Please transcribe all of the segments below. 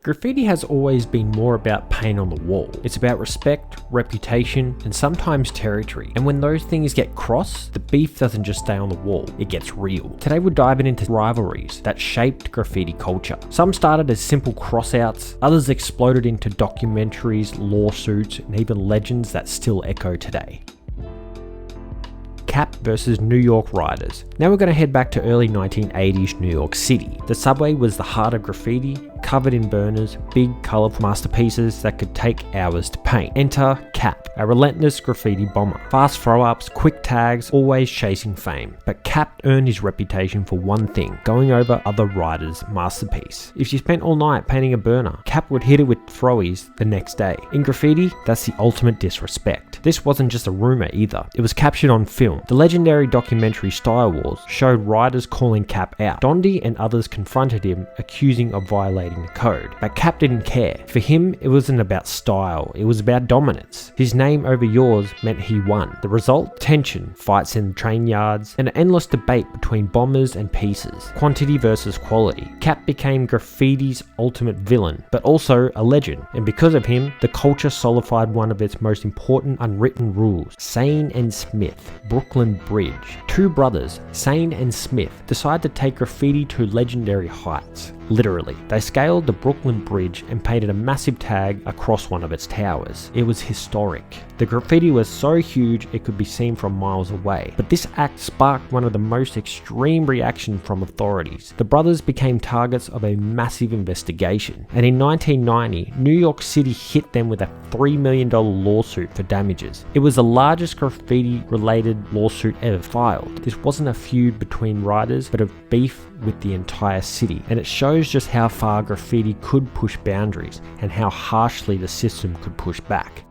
Graffiti has always been more about paint on the wall. It's about respect, reputation, and sometimes territory. And when those things get crossed, the beef doesn't just stay on the wall, it gets real. Today we're diving into rivalries that shaped graffiti culture. Some started as simple crossouts, others exploded into documentaries, lawsuits, and even legends that still echo today. Cap versus New York riders. Now we're going to head back to early 1980s New York City. The subway was the heart of graffiti, covered in burners, big colourful masterpieces that could take hours to paint. Enter Cap, a relentless graffiti bomber. Fast throw-ups, quick tags, always chasing fame. But Cap earned his reputation for one thing, going over other riders' masterpiece. If you spent all night painting a burner, Cap would hit it with throwies the next day. In graffiti, that's the ultimate disrespect. This wasn't just a rumour either, it was captured on film. The legendary documentary Style Wars showed riders calling Cap out. Dondi and others confronted him, accusing of violating the code. But Cap didn't care. For him, it wasn't about style, it was about dominance. His name over yours meant he won. The result? Tension, fights in train yards, and an endless debate between bombers and pieces. Quantity versus quality. Cap became graffiti's ultimate villain, but also a legend. And because of him, the culture solidified one of its most important unwritten rules. Sane and Smith, Brooklyn Bridge. Two brothers, Sane and Smith, decided to take graffiti to legendary heights. Literally. They scaled the Brooklyn Bridge and painted a massive tag across one of its towers. It was historic. The graffiti was so huge it could be seen from miles away. But this act sparked one of the most extreme reactions from authorities. The brothers became targets of a massive investigation. And in 1990, New York City hit them with a $3 million lawsuit for damages. It was the largest graffiti-related lawsuit ever filed. This wasn't a feud between riders, but a beef with the entire city. And it shows just how far graffiti could push boundaries and how harshly the system could push back.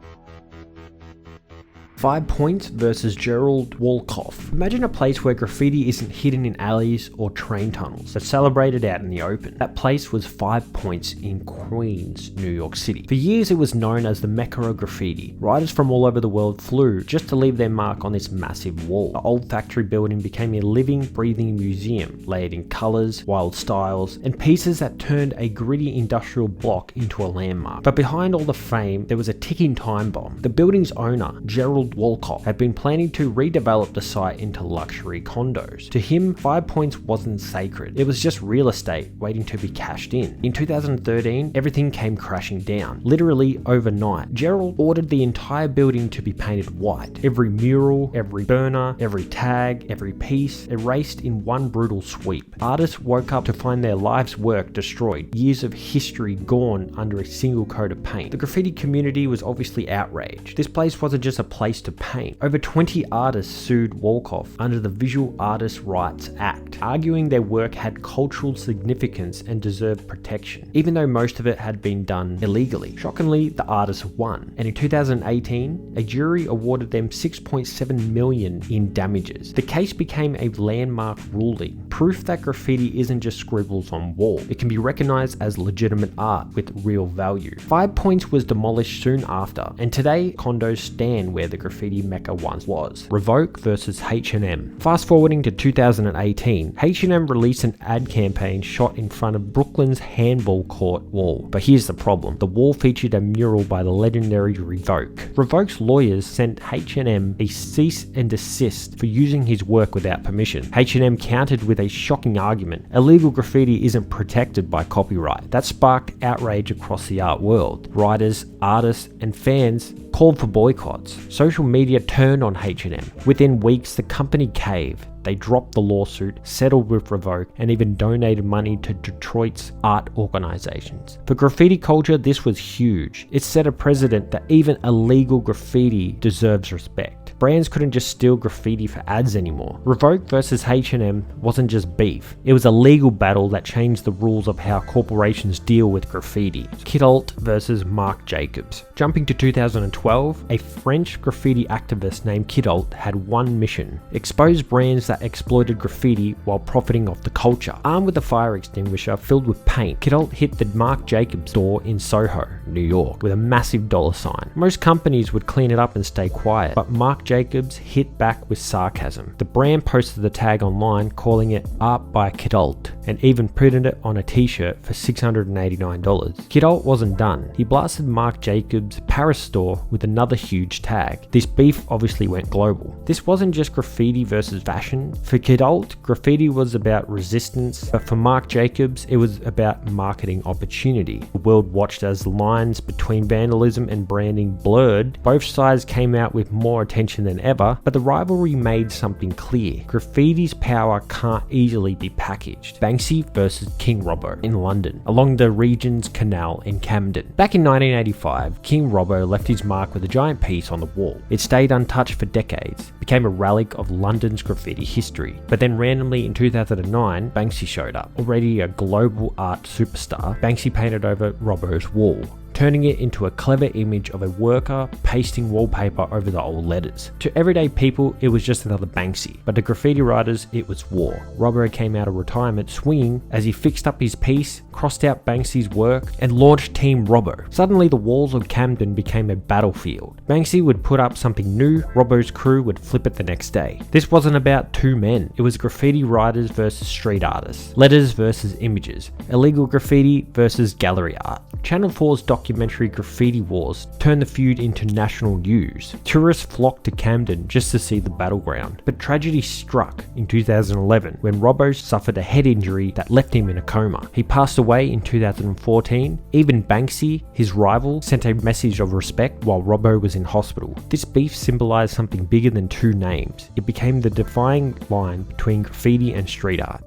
5 Points versus Gerald Wolkoff. Imagine a place where graffiti isn't hidden in alleys or train tunnels, but celebrated out in the open. That place was 5 Points in Queens, New York City. For years it was known as the Mecca of graffiti. Riders from all over the world flew just to leave their mark on this massive wall. The old factory building became a living, breathing museum, layered in colours, wild styles, and pieces that turned a gritty industrial block into a landmark. But behind all the fame, there was a ticking time bomb. The building's owner, Gerald Wolkoff, had been planning to redevelop the site into luxury condos. To him, 5 Points wasn't sacred. It was just real estate waiting to be cashed in. In 2013, everything came crashing down. Literally overnight, Gerald ordered the entire building to be painted white. Every mural, every burner, every tag, every piece erased in one brutal sweep. Artists woke up to find their life's work destroyed, years of history gone under a single coat of paint. The graffiti community was obviously outraged. This place wasn't just a place to paint. Over 20 artists sued Wolkoff under the Visual Artists' Rights Act, arguing their work had cultural significance and deserved protection, even though most of it had been done illegally. Shockingly, the artists won, and in 2018, a jury awarded them $6.7 million in damages. The case became a landmark ruling, proof that graffiti isn't just scribbles on wall. It can be recognized as legitimate art with real value. 5 Points was demolished soon after, and today condos stand where the graffiti mecca once was. Revoke versus H&M. Fast forwarding to 2018, H&M released an ad campaign shot in front of Brooklyn's handball court wall. But here's the problem. The wall featured a mural by the legendary Revoke. Revoke's lawyers sent H&M a cease and desist for using his work without permission. H&M countered with a shocking argument. Illegal graffiti isn't protected by copyright. That sparked outrage across the art world. Writers, artists, and fans called for boycotts. Social media turned on H&M. Within weeks, the company caved. They dropped the lawsuit, settled with Revoke, and even donated money to Detroit's art organizations. For graffiti culture, this was huge. It set a precedent that even illegal graffiti deserves respect. Brands couldn't just steal graffiti for ads anymore. Revoke versus H&M wasn't just beef. It was a legal battle that changed the rules of how corporations deal with graffiti. Kidult versus Marc Jacobs. Jumping to 2012, a French graffiti activist named Kidult had one mission: expose brands that exploited graffiti while profiting off the culture. Armed with a fire extinguisher filled with paint, Kidult hit the Marc Jacobs store in Soho, New York, with a massive $sign. Most companies would clean it up and stay quiet, but Marc Jacobs hit back with sarcasm. The brand posted the tag online calling it art by Kidult and even printed it on a t-shirt for $689. Kidult wasn't done. He blasted Marc Jacobs' Paris store with another huge tag. This beef obviously went global. This wasn't just graffiti versus fashion. For Kidult, graffiti was about resistance, but for Marc Jacobs, it was about marketing opportunity. The world watched as the lines between vandalism and branding blurred. Both sides came out with more attention than ever, but the rivalry made something clear. Graffiti's power can't easily be packaged. Banksy versus King Robbo in London, along the Regent's Canal in Camden. Back in 1985, King Robbo left his mark with a giant piece on the wall. It stayed untouched for decades, became a relic of London's graffiti history. But then randomly in 2009, Banksy showed up. Already a global art superstar, Banksy painted over Robbo's wall, turning it into a clever image of a worker pasting wallpaper over the old letters. To everyday people, it was just another Banksy, but to graffiti writers, it was war. Robbo came out of retirement swinging as he fixed up his piece, crossed out Banksy's work, and launched Team Robbo. Suddenly, the walls of Camden became a battlefield. Banksy would put up something new, Robbo's crew would flip it the next day. This wasn't about two men, it was graffiti writers versus street artists, letters versus images, illegal graffiti versus gallery art. Channel 4's documentary Graffiti Wars turned the feud into national news. Tourists flocked to Camden just to see the battleground. But tragedy struck in 2011 when Robbo suffered a head injury that left him in a coma. He passed away in 2014. Even Banksy, his rival, sent a message of respect while Robbo was in hospital. This beef symbolized something bigger than two names. It became the defining line between graffiti and street art.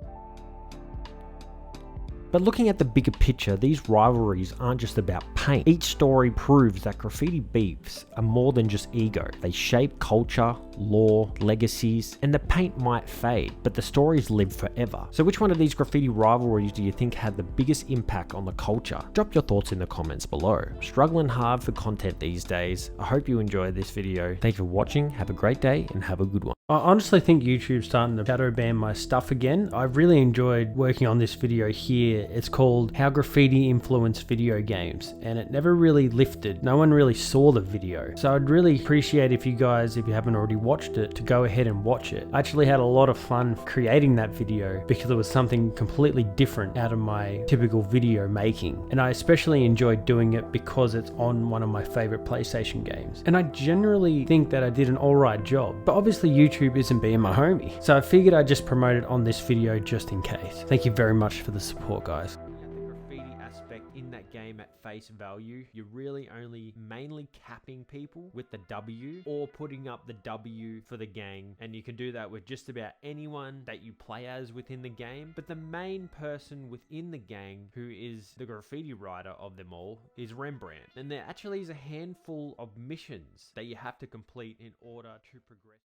But looking at the bigger picture, these rivalries aren't just about paint. Each story proves that graffiti beefs are more than just ego. They shape culture, law, legacies, and the paint might fade, but the stories live forever. So which one of these graffiti rivalries do you think had the biggest impact on the culture? Drop your thoughts in the comments below. Struggling hard for content these days. I hope you enjoyed this video. Thank you for watching, have a great day, and have a good one. I honestly think YouTube's starting to shadow ban my stuff again. I've really enjoyed working on this video here. It's called How Graffiti Influenced Video Games, and it never really lifted. No one really saw the video. So I'd really appreciate if you guys, if you haven't already watched it, to go ahead and watch it. I actually had a lot of fun creating that video because it was something completely different out of my typical video making. And I especially enjoyed doing it because it's on one of my favorite PlayStation games. And I generally think that I did an alright job, but obviously YouTube isn't being my homie. So I figured I'd just promote it on this video just in case. Thank you very much for the support, guys. In that game at face value, you're really only mainly capping people with the W or putting up the W for the gang, and you can do that with just about anyone that you play as within the game. But the main person within the gang who is the graffiti writer of them all is Rembrandt, and there actually is a handful of missions that you have to complete in order to progress.